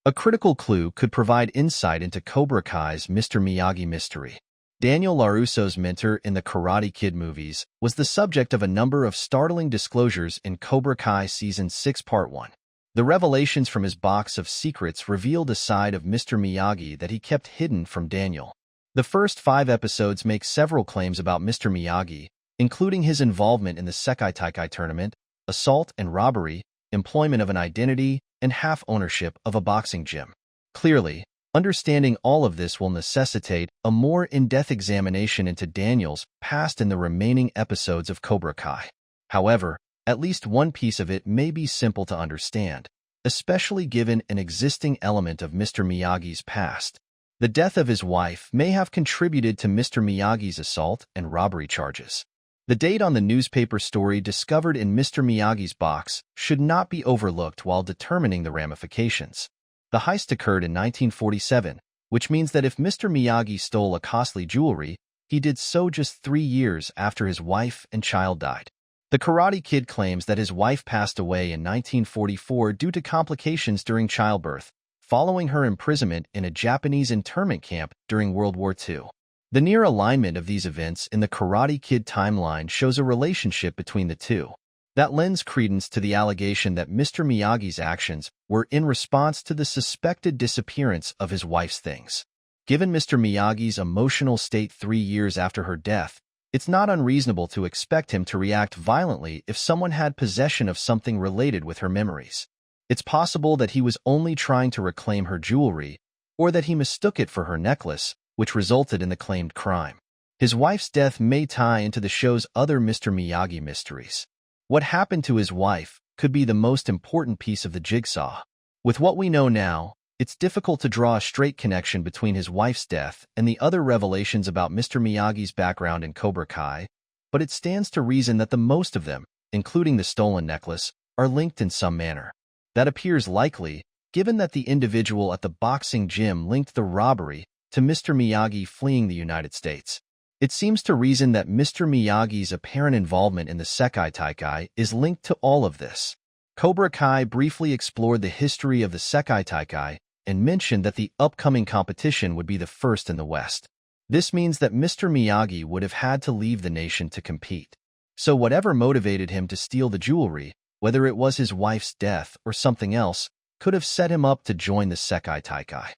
A critical clue could provide insight into Cobra Kai's Mr. Miyagi mystery. Daniel LaRusso's mentor in the Karate Kid movies was the subject of a number of startling disclosures in Cobra Kai Season 6 Part 1. The revelations from his box of secrets revealed a side of Mr. Miyagi that he kept hidden from Daniel. The first 5 episodes make several claims about Mr. Miyagi, including his involvement in the Sekai Taikai tournament, assault and robbery, employment of an identity, and half-ownership of a boxing gym. Clearly, understanding all of this will necessitate a more in-depth examination into Daniel's past in the remaining episodes of Cobra Kai. However, at least one piece of it may be simple to understand, especially given an existing element of Mr. Miyagi's past. The death of his wife may have contributed to Mr. Miyagi's assault and robbery charges. The date on the newspaper story discovered in Mr. Miyagi's box should not be overlooked while determining the ramifications. The heist occurred in 1947, which means that if Mr. Miyagi stole a costly jewelry, he did so just 3 years after his wife and child died. The Karate Kid claims that his wife passed away in 1944 due to complications during childbirth, following her imprisonment in a Japanese internment camp during World War II. The near alignment of these events in the Karate Kid timeline shows a relationship between the two. That lends credence to the allegation that Mr. Miyagi's actions were in response to the suspected disappearance of his wife's things. Given Mr. Miyagi's emotional state 3 years after her death, it's not unreasonable to expect him to react violently if someone had possession of something related with her memories. It's possible that he was only trying to reclaim her jewelry, or that he mistook it for her necklace, which resulted in the claimed crime. His wife's death may tie into the show's other Mr. Miyagi mysteries. What happened to his wife could be the most important piece of the jigsaw. With what we know now, it's difficult to draw a straight connection between his wife's death and the other revelations about Mr. Miyagi's background in Cobra Kai, but it stands to reason that the most of them, including the stolen necklace, are linked in some manner. That appears likely, given that the individual at the boxing gym linked the robbery to Mr. Miyagi fleeing the United States. It seems to reason that Mr. Miyagi's apparent involvement in the Sekai Taikai is linked to all of this. Cobra Kai briefly explored the history of the Sekai Taikai and mentioned that the upcoming competition would be the first in the West. This means that Mr. Miyagi would have had to leave the nation to compete. So whatever motivated him to steal the jewelry, whether it was his wife's death or something else, could have set him up to join the Sekai Taikai.